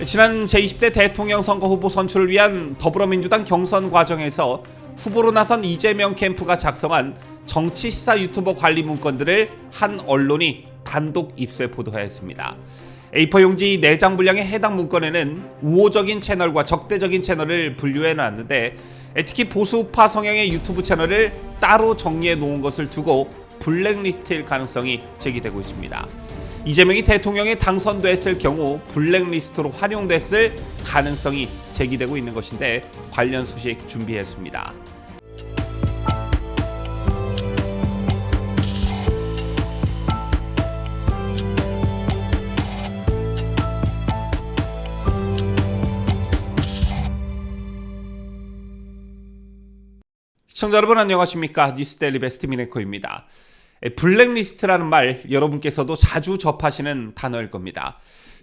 지난 제20대 대통령 선거 후보 선출을 위한 더불어민주당 경선 과정에서 후보로 나선 이재명 캠프가 작성한 정치 시사 유튜버 관리 문건들을 한 언론이 단독 입수해 보도하였습니다. A4 용지 4장 분량의 해당 문건에는 우호적인 채널과 적대적인 채널을 분류해 놨는데, 특히 보수파 성향의 유튜브 채널을 따로 정리해 놓은 것을 두고 블랙리스트일 가능성이 제기되고 있습니다. 이재명이 대통령에 당선됐을 경우 블랙리스트로 활용됐을 가능성이 제기되고 있는 것인데, 관련 소식 준비했습니다. 시청자 여러분 안녕하십니까? 뉴스데일리 베스트 미네코입니다. 블랙리스트라는 말 여러분께서도 자주 접하시는 단어일 겁니다.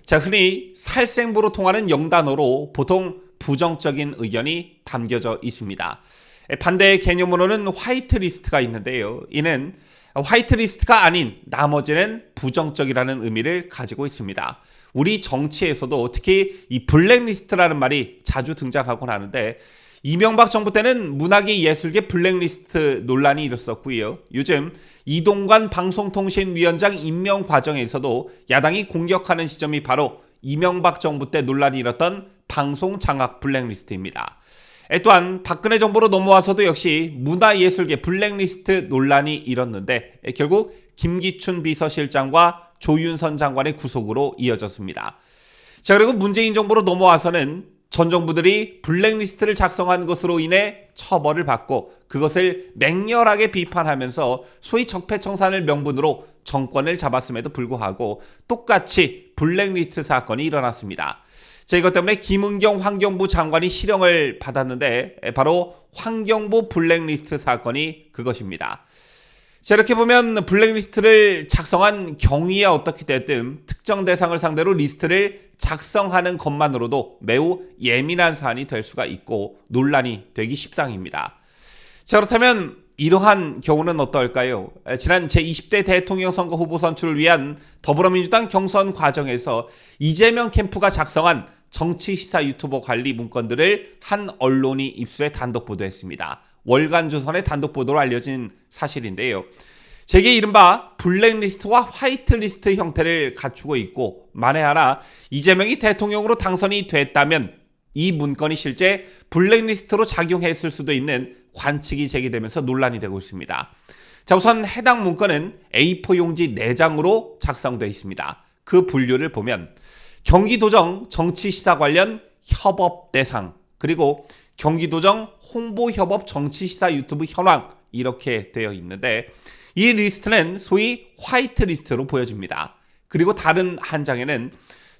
자, 흔히 살생부로 통하는 영단어로 보통 부정적인 의견이 담겨져 있습니다. 반대의 개념으로는 화이트리스트가 있는데요. 이는 화이트리스트가 아닌 나머지는 부정적이라는 의미를 가지고 있습니다. 우리 정치에서도 특히 이 블랙리스트라는 말이 자주 등장하곤 하는데, 이명박 정부 때는 문화계 예술계 블랙리스트 논란이 일었었고요. 요즘 이동관 방송통신위원장 임명 과정에서도 야당이 공격하는 시점이 바로 이명박 정부 때 논란이 일었던 방송장악 블랙리스트입니다. 또한 박근혜 정부로 넘어와서도 역시 문화예술계 블랙리스트 논란이 일었는데, 결국 김기춘 비서실장과 조윤선 장관의 구속으로 이어졌습니다. 자, 그리고 문재인 정부로 넘어와서는 전 정부들이 블랙리스트를 작성한 것으로 인해 처벌을 받고 그것을 맹렬하게 비판하면서 소위 적폐청산을 명분으로 정권을 잡았음에도 불구하고 똑같이 블랙리스트 사건이 일어났습니다. 자, 이것 때문에 김은경 환경부 장관이 실형을 받았는데, 바로 환경부 블랙리스트 사건이 그것입니다. 자, 이렇게 보면 블랙리스트를 작성한 경위야 어떻게 됐든 특정 대상을 상대로 리스트를 작성하는 것만으로도 매우 예민한 사안이 될 수가 있고 논란이 되기 십상입니다. 자, 그렇다면 이러한 경우는 어떨까요? 지난 제20대 대통령 선거 후보 선출을 위한 더불어민주당 경선 과정에서 이재명 캠프가 작성한 정치 시사 유튜버 관리 문건들을 한 언론이 입수해 단독 보도했습니다. 월간조선의 단독 보도로 알려진 사실인데요. 제게 이른바 블랙리스트와 화이트리스트 형태를 갖추고 있고, 만에 하나 이재명이 대통령으로 당선이 됐다면 이 문건이 실제 블랙리스트로 작용했을 수도 있는 관측이 제기되면서 논란이 되고 있습니다. 자, 우선 해당 문건은 A4 용지 4장으로 작성되어 있습니다. 그 분류를 보면 경기도정 정치시사 관련 협업 대상, 그리고 경기도정 홍보협업 정치시사 유튜브 현황, 이렇게 되어 있는데, 이 리스트는 소위 화이트 리스트로 보여집니다. 그리고 다른 한 장에는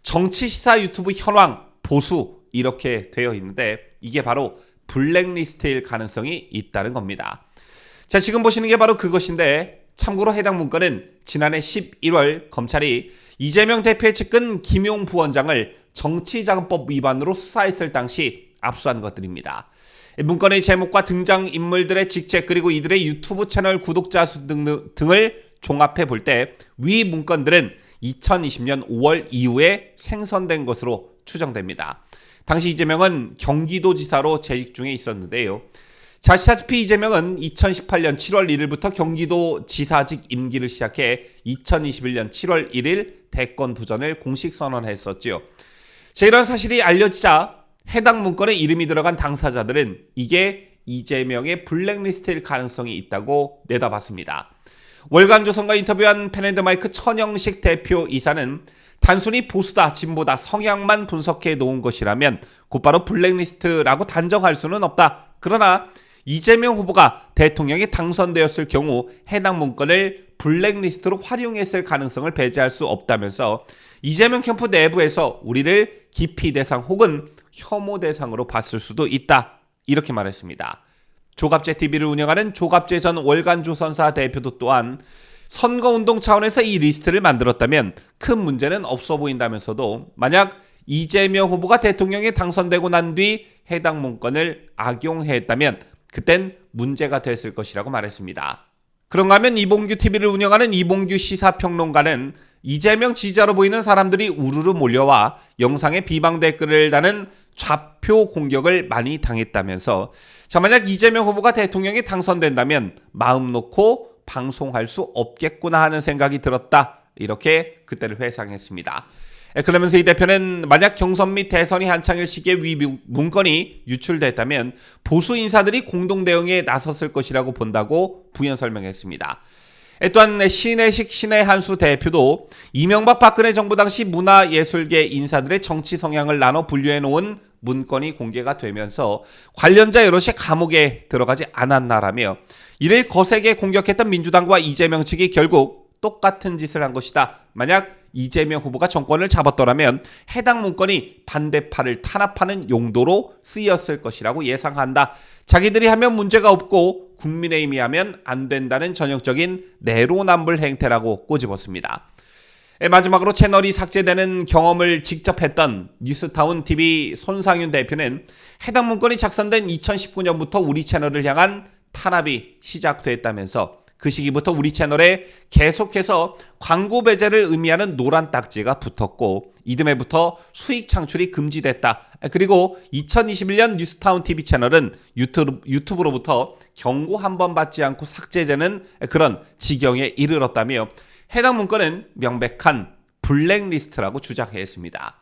정치시사 유튜브 현황 보수, 이렇게 되어 있는데, 이게 바로 블랙리스트일 가능성이 있다는 겁니다. 자, 지금 보시는 게 바로 그것인데, 참고로 해당 문건은 지난해 11월 검찰이 이재명 대표의 측근 김용 부원장을 정치자금법 위반으로 수사했을 당시 압수한 것들입니다. 문건의 제목과 등장인물들의 직책, 그리고 이들의 유튜브 채널 구독자 수 등을 종합해 볼 때 위 문건들은 2020년 5월 이후에 생성된 것으로 추정됩니다. 당시 이재명은 경기도지사로 재직 중에 있었는데요. 자, 아시다시피 이재명은 2018년 7월 1일부터 경기도지사직 임기를 시작해 2021년 7월 1일 대권 도전을 공식 선언했었지요. 자, 이런 사실이 알려지자 해당 문건에 이름이 들어간 당사자들은 이게 이재명의 블랙리스트일 가능성이 있다고 내다봤습니다. 월간조선과 인터뷰한 펜앤드마이크 천영식 대표이사는 단순히 보수다, 진보다 성향만 분석해 놓은 것이라면 곧바로 블랙리스트라고 단정할 수는 없다. 그러나 이재명 후보가 대통령에 당선되었을 경우 해당 문건을 블랙리스트로 활용했을 가능성을 배제할 수 없다면서 이재명 캠프 내부에서 우리를 기피 대상 혹은 혐오 대상으로 봤을 수도 있다, 이렇게 말했습니다. 조갑제TV를 운영하는 조갑제 전 월간조선사 대표도 또한 선거운동 차원에서 이 리스트를 만들었다면 큰 문제는 없어 보인다면서도, 만약 이재명 후보가 대통령에 당선되고 난 뒤 해당 문건을 악용했다면 그땐 문제가 됐을 것이라고 말했습니다. 그런가 하면 이봉규 TV를 운영하는 이봉규 시사평론가는 이재명 지지자로 보이는 사람들이 우르르 몰려와 영상에 비방 댓글을 다는 좌표 공격을 많이 당했다면서 자, 만약 이재명 후보가 대통령에 당선된다면 마음 놓고 방송할 수 없겠구나 하는 생각이 들었다. 이렇게 그때를 회상했습니다. 그러면서 이 대표는 만약 경선 및 대선이 한창일 시기에 위 문건이 유출됐다면 보수 인사들이 공동 대응에 나섰을 것이라고 본다고 부연 설명했습니다. 또한 신혜식 신혜한수 대표도 이명박 박근혜 정부 당시 문화예술계 인사들의 정치 성향을 나눠 분류해 놓은 문건이 공개가 되면서 관련자 여럿이 감옥에 들어가지 않았나라며 이를 거세게 공격했던 민주당과 이재명 측이 결국 똑같은 짓을 한 것이다. 만약 이재명 후보가 정권을 잡았더라면 해당 문건이 반대파를 탄압하는 용도로 쓰였을 것이라고 예상한다. 자기들이 하면 문제가 없고 국민의힘이 하면 안 된다는 전형적인 내로남불 행태라고 꼬집었습니다. 마지막으로 채널이 삭제되는 경험을 직접 했던 뉴스타운TV 손상윤 대표는 해당 문건이 작성된 2019년부터 우리 채널을 향한 탄압이 시작됐다면서 그 시기부터 우리 채널에 계속해서 광고 배제를 의미하는 노란 딱지가 붙었고 이듬해부터 수익 창출이 금지됐다. 그리고 2021년 뉴스타운TV 채널은 유튜브로부터 경고 한 번 받지 않고 삭제되는 그런 지경에 이르렀다며 해당 문건은 명백한 블랙리스트라고 주장했습니다.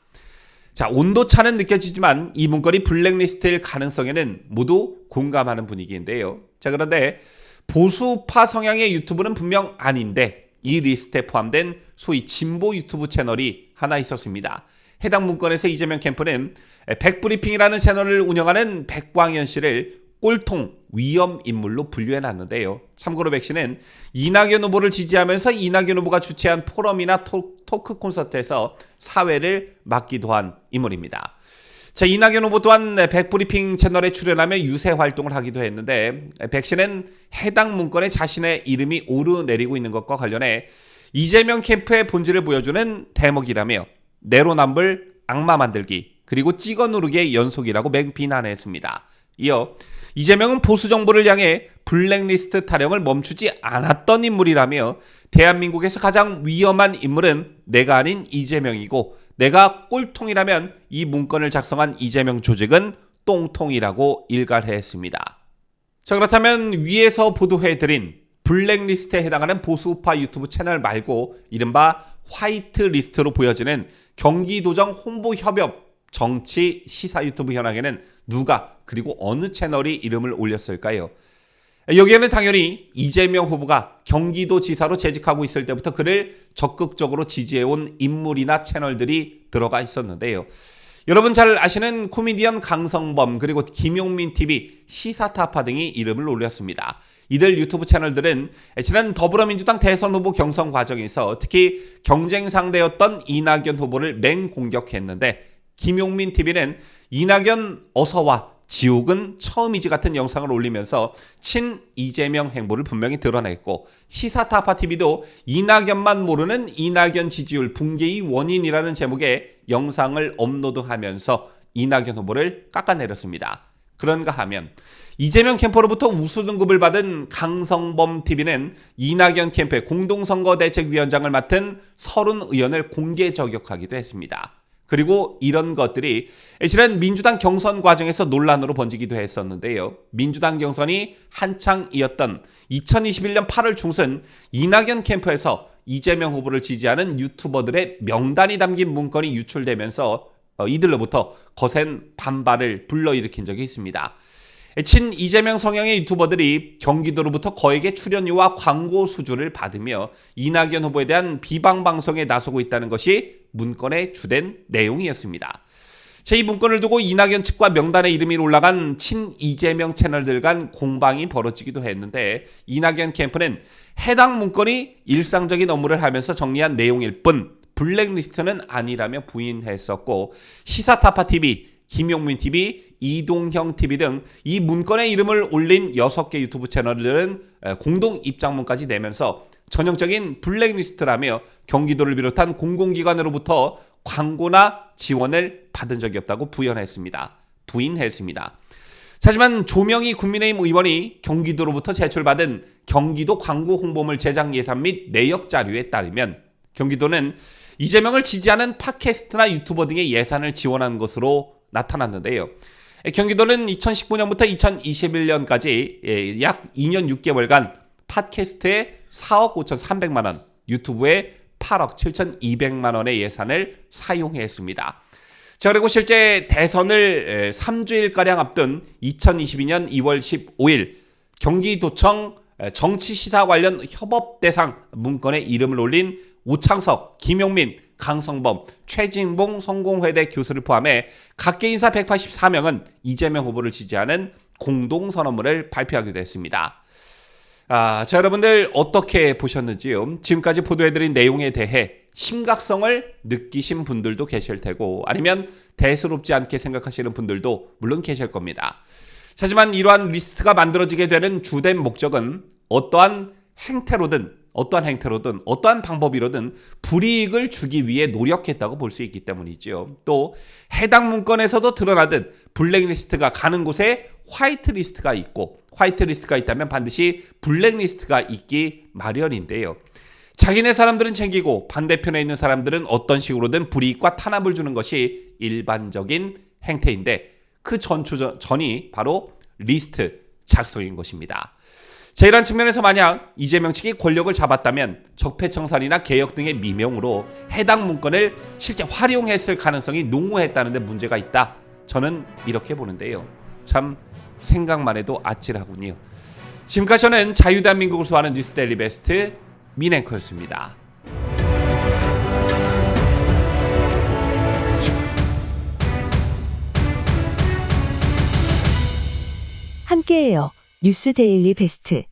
자, 온도차는 느껴지지만 이 문건이 블랙리스트일 가능성에는 모두 공감하는 분위기인데요. 자, 그런데 보수파 성향의 유튜브는 분명 아닌데 이 리스트에 포함된 소위 진보 유튜브 채널이 하나 있었습니다. 해당 문건에서 이재명 캠프는 백브리핑이라는 채널을 운영하는 백광현 씨를 꼴통 위험 인물로 분류해놨는데요. 참고로 백 씨는 이낙연 후보를 지지하면서 이낙연 후보가 주최한 포럼이나 토크 콘서트에서 사회를 맡기도 한 인물입니다. 자, 이낙연 후보 또한 백브리핑 채널에 출연하며 유세 활동을 하기도 했는데 백 씨는 해당 문건에 자신의 이름이 오르내리고 있는 것과 관련해 이재명 캠프의 본질을 보여주는 대목이라며 내로남불, 악마 만들기, 그리고 찍어 누르기의 연속이라고 맹비난했습니다. 이어 이재명은 보수 정부를 향해 블랙리스트 타령을 멈추지 않았던 인물이라며 대한민국에서 가장 위험한 인물은 내가 아닌 이재명이고 내가 꼴통이라면 이 문건을 작성한 이재명 조직은 똥통이라고 일갈했습니다. 자, 그렇다면 위에서 보도해드린 블랙리스트에 해당하는 보수파 유튜브 채널 말고 이른바 화이트리스트로 보여지는 경기도정 홍보협업 정치 시사 유튜브 현황에는 누가 그리고 어느 채널이 이름을 올렸을까요? 여기에는 당연히 이재명 후보가 경기도지사로 재직하고 있을 때부터 그를 적극적으로 지지해온 인물이나 채널들이 들어가 있었는데요. 여러분 잘 아시는 코미디언 강성범 그리고 김용민TV, 시사타파 등이 이름을 올렸습니다. 이들 유튜브 채널들은 지난 더불어민주당 대선 후보 경선 과정에서 특히 경쟁 상대였던 이낙연 후보를 맹공격했는데 김용민TV는 이낙연 어서와 지옥은 처음이지 같은 영상을 올리면서 친 이재명 행보를 분명히 드러냈고 시사타파TV도 이낙연만 모르는 이낙연 지지율 붕괴의 원인이라는 제목의 영상을 업로드하면서 이낙연 후보를 깎아내렸습니다. 그런가 하면 이재명 캠프로부터 우수 등급을 받은 강성범TV는 이낙연 캠프의 공동선거대책위원장을 맡은 30의원을 공개 저격하기도 했습니다. 그리고 이런 것들이 지난 민주당 경선 과정에서 논란으로 번지기도 했었는데요. 민주당 경선이 한창이었던 2021년 8월 중순 이낙연 캠프에서 이재명 후보를 지지하는 유튜버들의 명단이 담긴 문건이 유출되면서 이들로부터 거센 반발을 불러일으킨 적이 있습니다. 친 이재명 성향의 유튜버들이 경기도로부터 거액의 출연료와 광고 수주를 받으며 이낙연 후보에 대한 비방 방송에 나서고 있다는 것이 문건의 주된 내용이었습니다. 이 문건을 두고 이낙연 측과 명단에 이름이 올라간 친 이재명 채널들 간 공방이 벌어지기도 했는데 이낙연 캠프는 해당 문건이 일상적인 업무를 하면서 정리한 내용일 뿐 블랙리스트는 아니라며 부인했었고 시사타파TV, 김용민TV, 이동형TV 등 이 문건에 이름을 올린 6개 유튜브 채널들은 공동 입장문까지 내면서 전형적인 블랙리스트라며 경기도를 비롯한 공공기관으로부터 광고나 지원을 받은 적이 없다고 부인했습니다. 하지만 조명희 국민의힘 의원이 경기도로부터 제출받은 경기도 광고 홍보물 제작 예산 및 내역 자료에 따르면 경기도는 이재명을 지지하는 팟캐스트나 유튜버 등의 예산을 지원한 것으로 나타났는데요. 경기도는 2019년부터 2021년까지 약 2년 6개월간 팟캐스트에 4억 5,300만 원, 유튜브에 8억 7,200만 원의 예산을 사용했습니다. 자, 그리고 실제 대선을 3주일가량 앞둔 2022년 2월 15일 경기도청 정치시사 관련 협업대상 문건에 이름을 올린 오창석, 김용민, 강성범, 최진봉 성공회대 교수를 포함해 각계 인사 184명은 이재명 후보를 지지하는 공동선언문을 발표하기도 했습니다. 자, 여러분들 어떻게 보셨는지요? 지금까지 보도해드린 내용에 대해 심각성을 느끼신 분들도 계실 테고 아니면 대수롭지 않게 생각하시는 분들도 물론 계실 겁니다. 하지만 이러한 리스트가 만들어지게 되는 주된 목적은 어떠한 행태로든 어떠한 방법이로든 불이익을 주기 위해 노력했다고 볼 수 있기 때문이죠. 또 해당 문건에서도 드러나듯 블랙리스트가 가는 곳에 화이트리스트가 있고 화이트리스트가 있다면 반드시 블랙리스트가 있기 마련인데요. 자기네 사람들은 챙기고 반대편에 있는 사람들은 어떤 식으로든 불이익과 탄압을 주는 것이 일반적인 행태인데 그 전이 바로 리스트 작성인 것입니다. 자, 이런 측면에서 만약 이재명 측이 권력을 잡았다면 적폐청산이나 개혁 등의 미명으로 해당 문건을 실제 활용했을 가능성이 농후했다는 데 문제가 있다. 저는 이렇게 보는데요. 참 생각만 해도 아찔하군요. 지금까지 저는 자유대한민국을 소화하는 뉴스데일리 베스트 민앵커였습니다. 함께해요. 뉴스데일리 베스트.